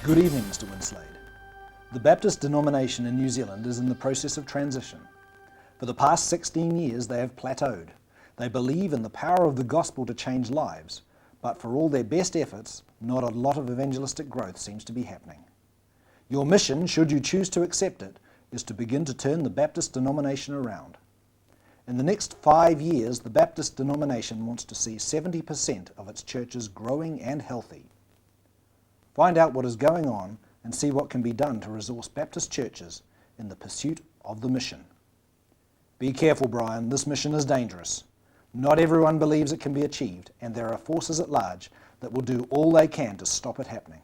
Good evening, Mr. Winslade. The Baptist denomination in New Zealand is in the process of transition. For the past 16 years they have plateaued. They believe in the power of the gospel to change lives, but for all their best efforts, not a lot of evangelistic growth seems to be happening. Your mission, should you choose to accept it, is to begin to turn the Baptist denomination around. In the next 5 years, the Baptist denomination wants to see 70% of its churches growing and healthy. Find out what is going on and see what can be done to resource Baptist churches in the pursuit of the mission. Be careful, Brian, this mission is dangerous. Not everyone believes it can be achieved, and there are forces at large that will do all they can to stop it happening.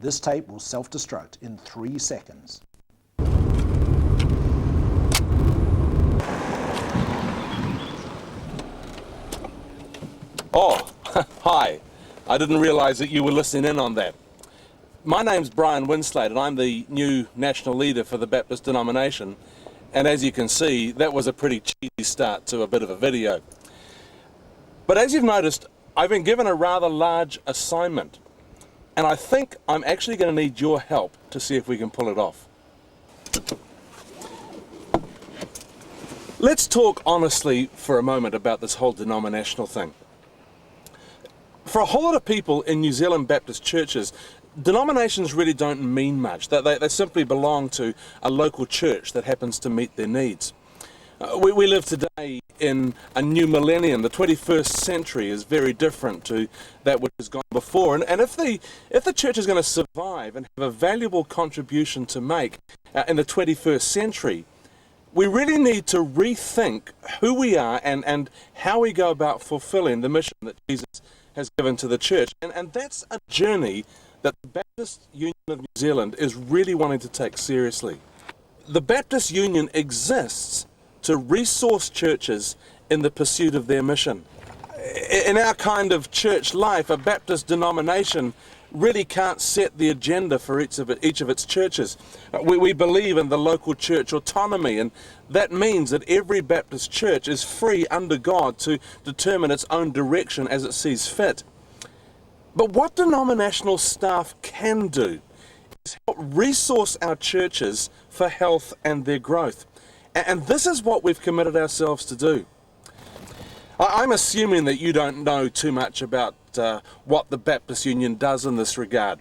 This tape will self-destruct in 3 seconds. Oh, hi. I didn't realise that you were listening in on that. My name's Brian Winslade and I'm the new national leader for the Baptist denomination. And as you can see, that was a pretty cheesy start to a bit of a video. But as you've noticed, I've been given a rather large assignment. And I think I'm actually going to need your help to see if we can pull it off. Let's talk honestly for a moment about this whole denominational thing. For a whole lot of people in New Zealand Baptist churches, denominations really don't mean much. They simply belong to a local church that happens to meet their needs. We live today in a new millennium. The 21st century is very different to that which has gone before. And if the church is going to survive and have a valuable contribution to make in the 21st century, we really need to rethink who we are and how we go about fulfilling the mission that Jesus has given to the church. And that's a journey that the Baptist Union of New Zealand is really wanting to take seriously. The Baptist Union exists to resource churches in the pursuit of their mission. In our kind of church life, a Baptist denomination really can't set the agenda for each of its churches. We believe in the local church autonomy, and that means that every Baptist church is free under God to determine its own direction as it sees fit. But what denominational staff can do is help resource our churches for health and their growth. And this is what we've committed ourselves to do. I'm assuming that you don't know too much about what the Baptist Union does in this regard.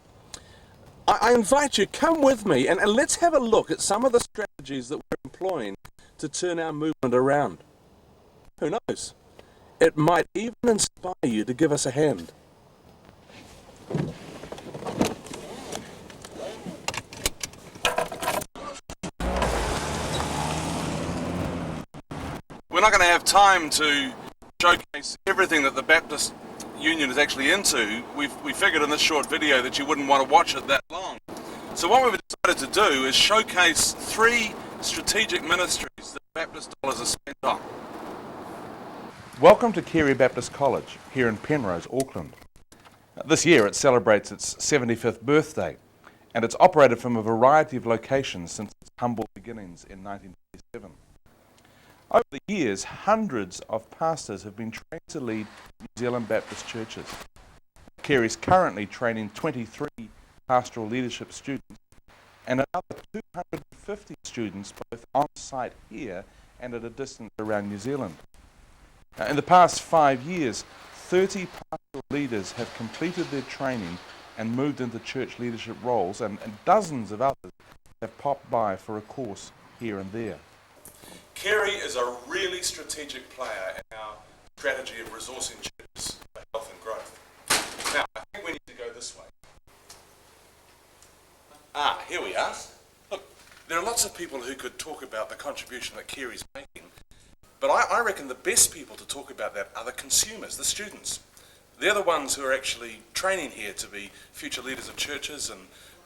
I invite you, come with me and let's have a look at some of the strategies that we're employing to turn our movement around. Who knows? It might even inspire you to give us a hand. We're not going to have time to showcase everything that the Baptist Union is actually into. We figured in this short video that you wouldn't want to watch it that long. So what we've decided to do is showcase 3 strategic ministries that Baptist dollars are spent on. Welcome to Carey Baptist College here in Penrose, Auckland. This year it celebrates its 75th birthday, and it's operated from a variety of locations since its humble beginnings in 1927. Over the years, hundreds of pastors have been trained to lead New Zealand Baptist churches. Carey is currently training 23 pastoral leadership students and another 250 students both on-site here and at a distance around New Zealand. In the past 5 years, 30 pastoral leaders have completed their training and moved into church leadership roles, and dozens of others have popped by for a course here and there. Carey is a really strategic player in our strategy of resourcing churches for health and growth. Now, I think we need to go this way. Here we are. Look, there are lots of people who could talk about the contribution that Carey's making, but I reckon the best people to talk about that are the consumers, the students. They're the ones who are actually training here to be future leaders of churches and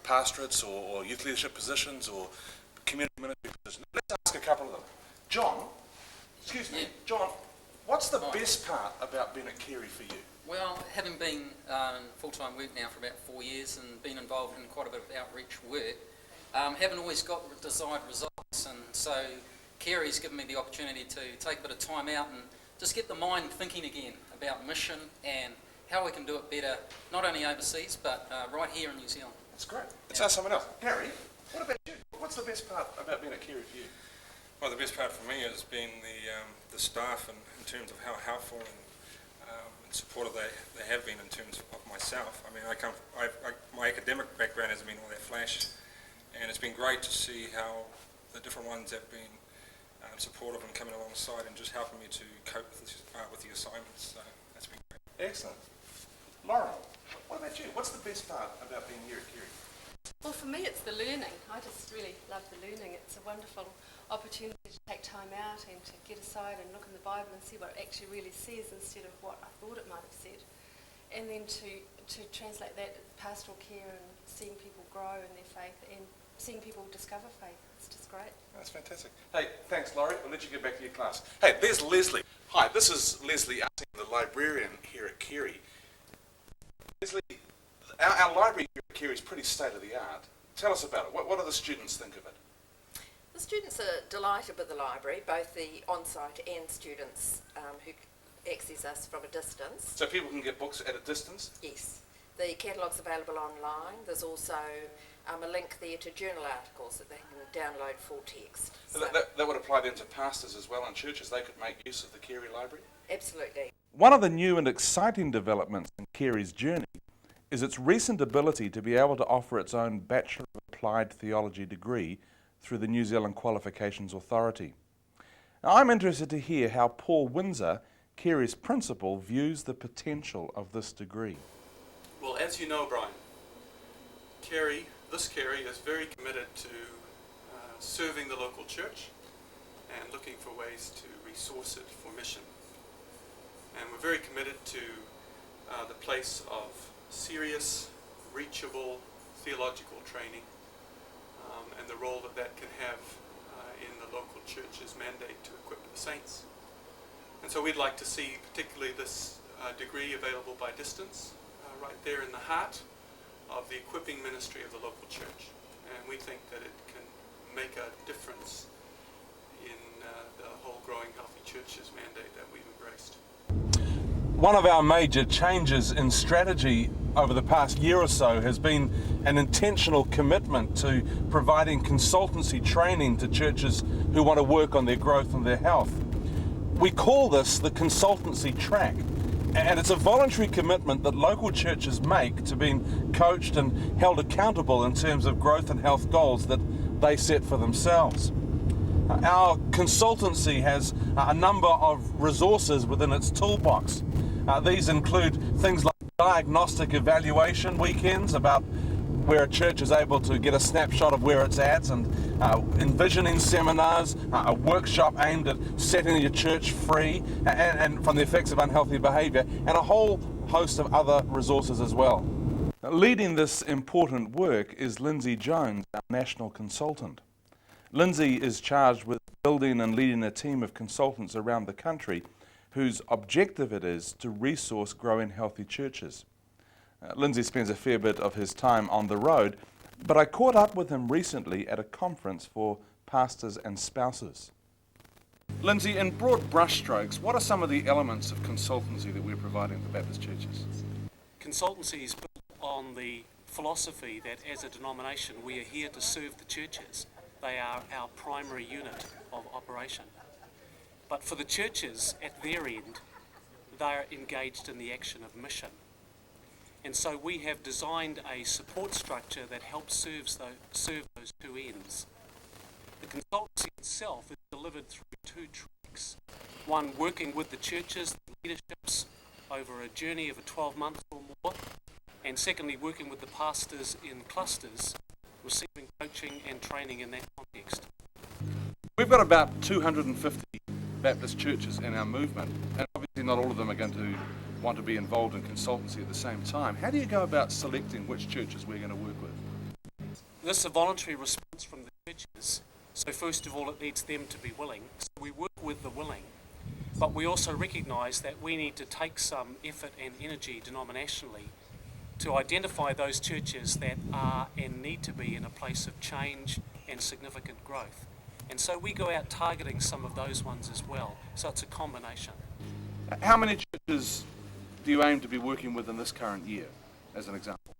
pastorates or youth leadership positions or community ministry positions. Let's ask a couple of them. John, John, what's the best part about being at Carey for you? Well, having been in full-time work now for about 4 years and been involved in quite a bit of outreach work, haven't always got desired results, and so Carey's given me the opportunity to take a bit of time out and just get the mind thinking again about mission and how we can do it better, not only overseas but right here in New Zealand. That's great. Let's ask someone else. Gary, what about you? What's the best part about being at Carey for you? Well, the best part for me has been the staff, and in terms of how helpful and supportive they have been in terms of myself. I mean, my academic background has been all that flash, and it's been great to see how the different ones have been supportive and coming alongside and just helping me to cope with the assignments. So that's been great. Excellent. Lauren, what about you? What's the best part about being here at Carey? Well, for me, it's the learning. I just really love the learning. It's a wonderful opportunity to take time out and to get aside and look in the Bible and see what it actually really says instead of what I thought it might have said. And then to translate that into pastoral care and seeing people grow in their faith and seeing people discover faith. It's just great. That's fantastic. Hey, thanks, Laurie. I'll let you get back to your class. Hey, there's Leslie. Hi, this is Leslie Utting, the librarian here at Carey. Leslie, our library here at Carey is pretty state-of-the-art. Tell us about it. What do the students think of it? The students are delighted with the library, both the on-site and students who access us from a distance. So people can get books at a distance? Yes. The catalogue's available online. There's also a link there to journal articles that they can download full text. So that would apply then to pastors as well and churches. They could make use of the Carey Library? Absolutely. One of the new and exciting developments in Carey's journey is its recent ability to be able to offer its own Bachelor of Applied Theology degree through the New Zealand Qualifications Authority. Now, I'm interested to hear how Paul Windsor, Carey's principal, views the potential of this degree. Well, as you know, Brian, this Carey is very committed to serving the local church and looking for ways to resource it for mission. And we're very committed to the place of serious, reachable theological training and the role that can have in the local church's mandate to equip the saints. And so we'd like to see particularly this degree available by distance, right there in the heart of the equipping ministry of the local church. And we think that it can make a difference in the whole Growing Healthy Churches mandate that we've embraced. One of our major changes in strategy over the past year or so has been an intentional commitment to providing consultancy training to churches who want to work on their growth and their health. We call this the consultancy track, and it's a voluntary commitment that local churches make to being coached and held accountable in terms of growth and health goals that they set for themselves. Our consultancy has a number of resources within its toolbox. These include things like diagnostic evaluation weekends about where a church is able to get a snapshot of where it's at, and envisioning seminars, a workshop aimed at setting your church free and from the effects of unhealthy behaviour, and a whole host of other resources as well. Now, leading this important work is Lindsay Jones, our national consultant. Lindsay is charged with building and leading a team of consultants around the country whose objective it is to resource growing healthy churches. Lindsay spends a fair bit of his time on the road, but I caught up with him recently at a conference for pastors and spouses. Lindsay, in broad brushstrokes, what are some of the elements of consultancy that we're providing for Baptist churches? Consultancy is built on the philosophy that as a denomination we are here to serve the churches. They are our primary unit of operation. But for the churches at their end, they are engaged in the action of mission. And so we have designed a support structure that helps serve those two ends. The consultancy itself is delivered through two tracks. One, working with the churches, the leaderships, over a journey of a 12 months or more. And secondly, working with the pastors in clusters, receiving coaching and training in that context. We've got about 250 Baptist churches in our movement, and obviously not all of them are going to want to be involved in consultancy at the same time. How do you go about selecting which churches we're going to work with? This is a voluntary response from the churches, so first of all it needs them to be willing. So we work with the willing, but we also recognise that we need to take some effort and energy denominationally to identify those churches that are and need to be in a place of change and significant growth. And so we go out targeting some of those ones as well. So it's a combination. How many churches do you aim to be working with in this current year, as an example?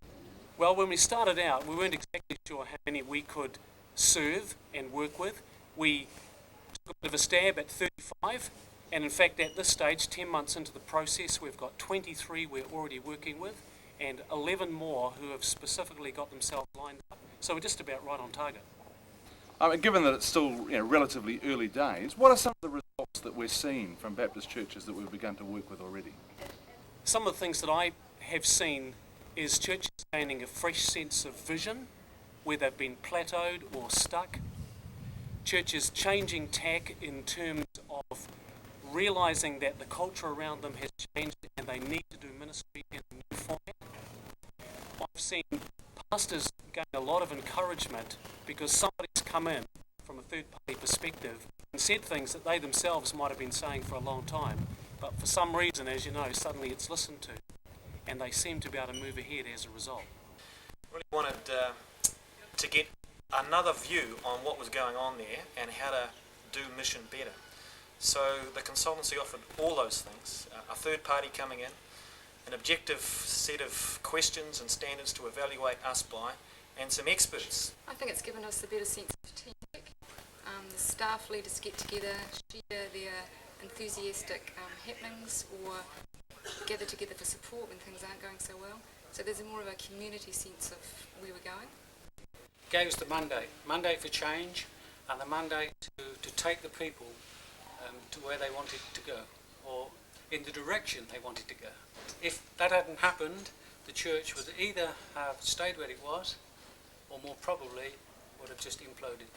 Well, when we started out, we weren't exactly sure how many we could serve and work with. We took a bit of a stab at 35, and in fact at this stage, 10 months into the process, we've got 23 we're already working with and 11 more who have specifically got themselves lined up. So we're just about right on target. Given that it's still relatively early days, what are some of the results that we're seeing from Baptist churches that we've begun to work with already? Some of the things that I have seen is churches gaining a fresh sense of vision where they've been plateaued or stuck. Churches changing tack in terms of realising that the culture around them has changed and they need to do ministry in a new format. I've seen pastors gain a lot of encouragement because somebody's come in from a third-party perspective and said things that they themselves might have been saying for a long time, but for some reason, as you know, suddenly it's listened to, and they seem to be able to move ahead as a result. Really wanted to get another view on what was going on there and how to do mission better. So the consultancy offered all those things, a third party coming in, an objective set of questions and standards to evaluate us by, and some experts. I think it's given us a better sense of teamwork. The staff leaders get together, share their enthusiastic happenings, or gather together for support when things aren't going so well. So there's more of a community sense of where we're going. Gave us the mandate for change, and the mandate to take the people to where they wanted to go, or in the direction they wanted to go. If that hadn't happened, the church would either have stayed where it was, or more probably would have just imploded.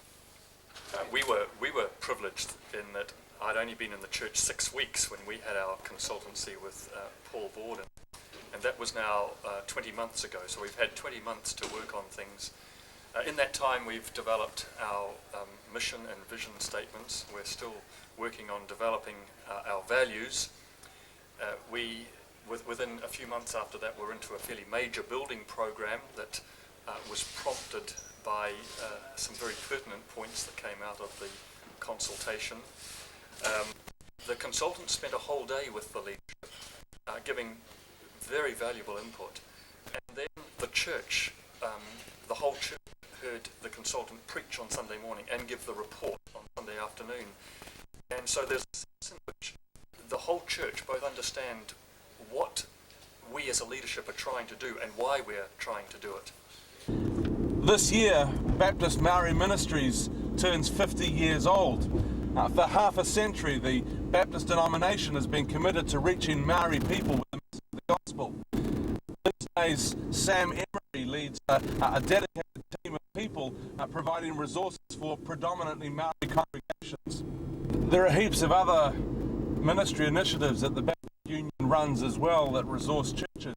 We were privileged in that I'd only been in the church 6 weeks when we had our consultancy with Paul Borden, and that was now 20 months ago, so we've had 20 months to work on things. In that time we've developed our mission and vision statements. We're still working on developing our values. Within a few months after that, we're into a fairly major building program that was prompted by some very pertinent points that came out of the consultation. The consultants spent a whole day with the leadership, giving very valuable input. And then the church, the whole church, heard the consultant preach on Sunday morning and give the report on Sunday afternoon. And so there's a sense in which the whole church both understand what we as a leadership are trying to do and why we're trying to do it. This year, Baptist Maori Ministries turns 50 years old. For half a century, the Baptist denomination has been committed to reaching Maori people with the message of the gospel. These days, Sam Emery leads a dedicated team of people providing resources for predominantly Maori congregations. There are heaps of other ministry initiatives that the Baptist Union runs as well that resource churches.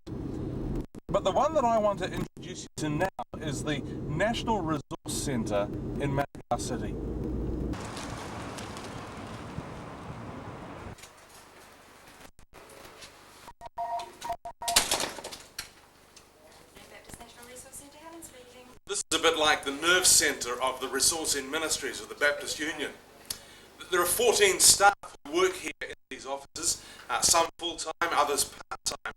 But the one that I want to introduce you to now is the National Resource Centre in Manukau City. This is a bit like the nerve centre of the resourcing ministries of the Baptist Union. There are 14 staff who work here in these offices, some full-time, others part-time.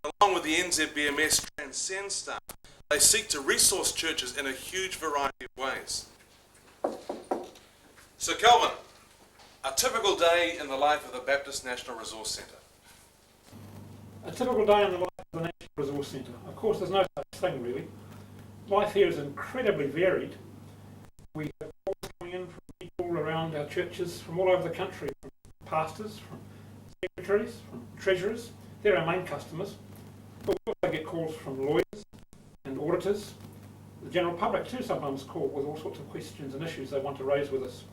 And along with the NZBMS Transcend staff, they seek to resource churches in a huge variety of ways. So Kelvin, a typical day in the life of the Baptist National Resource Centre. A typical day in the life of the National Resource Centre. Of course, there's no such thing really. Life here is incredibly varied. We have calls coming in from people around our churches from all over the country, from pastors, from secretaries, from treasurers. They're our main customers. But we also get calls from lawyers and auditors. The general public too sometimes call with all sorts of questions and issues they want to raise with us.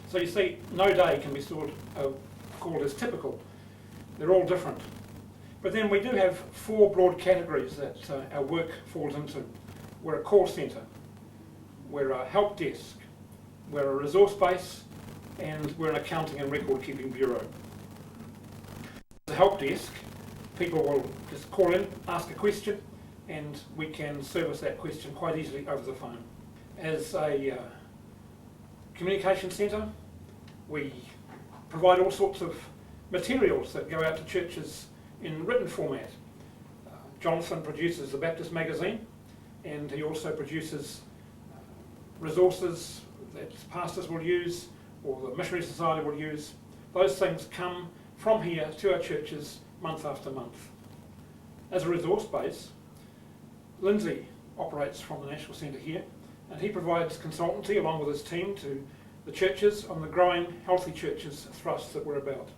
So you see, no day can be sort of called as typical. They're all different. But then we do have 4 broad categories that our work falls into. We're a call centre, we're a help desk, we're a resource base, and we're an accounting and record keeping bureau. The help desk, people will just call in, ask a question, and we can service that question quite easily over the phone. As a communication centre, we provide all sorts of materials that go out to churches in written format. Jonathan produces the Baptist magazine, and he also produces resources that pastors will use or the Missionary Society will use. Those things come from here to our churches month after month. As a resource base, Lindsay operates from the National Centre here, and he provides consultancy along with his team to the churches on the growing healthy churches thrust that we're about.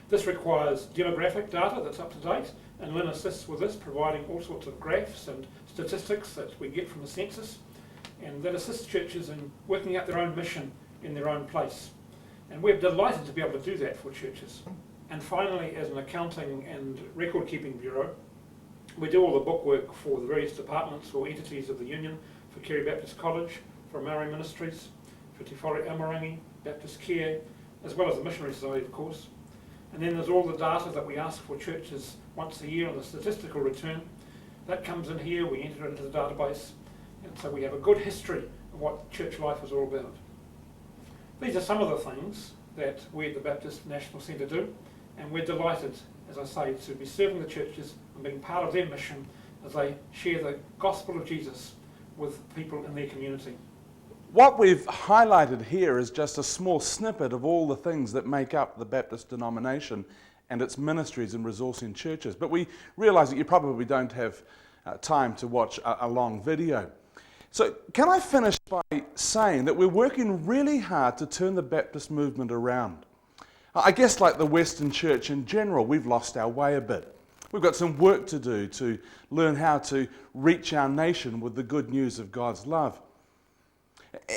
This requires demographic data that's up to date, and Lynn assists with this, providing all sorts of graphs and statistics that we get from the census, and that assists churches in working out their own mission in their own place. And we're delighted to be able to do that for churches. And finally, as an accounting and record-keeping bureau, we do all the bookwork for the various departments or entities of the Union, for Kerry Baptist College, for Maori Ministries, for Te Whare Amarangi, Baptist Care, as well as the Missionary Society, of course. And then there's all the data that we ask for churches once a year on the statistical return. That comes in here, we enter it into the database, and so we have a good history of what church life is all about. These are some of the things that we at the Baptist National Centre do, and we're delighted, as I say, to be serving the churches and being part of their mission as they share the gospel of Jesus with people in their community. What we've highlighted here is just a small snippet of all the things that make up the Baptist denomination and its ministries and resourcing churches. But we realise that you probably don't have time to watch a long video. So can I finish by saying that we're working really hard to turn the Baptist movement around. I guess like the Western Church in general, we've lost our way a bit. We've got some work to do to learn how to reach our nation with the good news of God's love.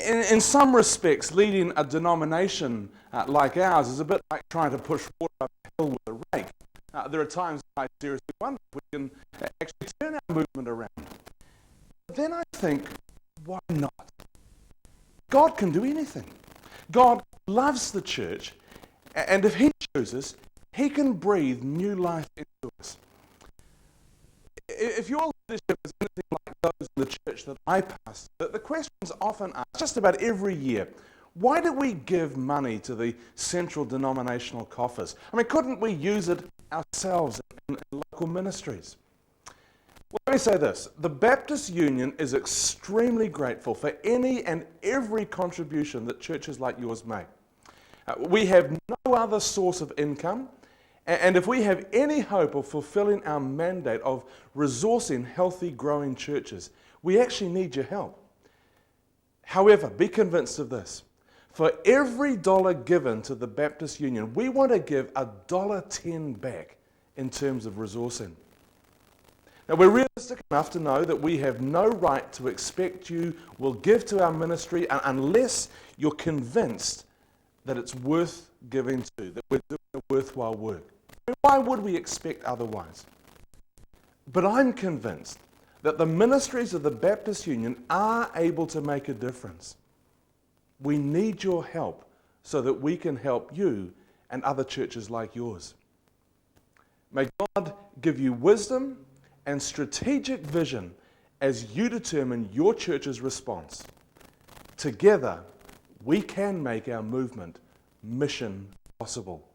In some respects, leading a denomination like ours is a bit like trying to push water up a hill with a rake. There are times I seriously wonder if we can actually turn our movement around. But then I think, why not? God can do anything. God loves the church, and if He chooses, He can breathe new life into us. If your leadership is anything like those in the church that I pastor, the questions often asked, just about every year, why do we give money to the central denominational coffers? I mean, couldn't we use it ourselves in local ministries? Well, let me say this. The Baptist Union is extremely grateful for any and every contribution that churches like yours make. We have no other source of income, and if we have any hope of fulfilling our mandate of resourcing healthy, growing churches, we actually need your help. However, be convinced of this. For every dollar given to the Baptist Union, we want to give $1.10 back in terms of resourcing. Now, we're realistic enough to know that we have no right to expect you will give to our ministry unless you're convinced that it's worth giving to, that we're doing a worthwhile work. I mean, why would we expect otherwise? But I'm convinced that the ministries of the Baptist Union are able to make a difference. We need your help so that we can help you and other churches like yours. May God give you wisdom and strategic vision as you determine your church's response. Together, we can make our movement mission possible.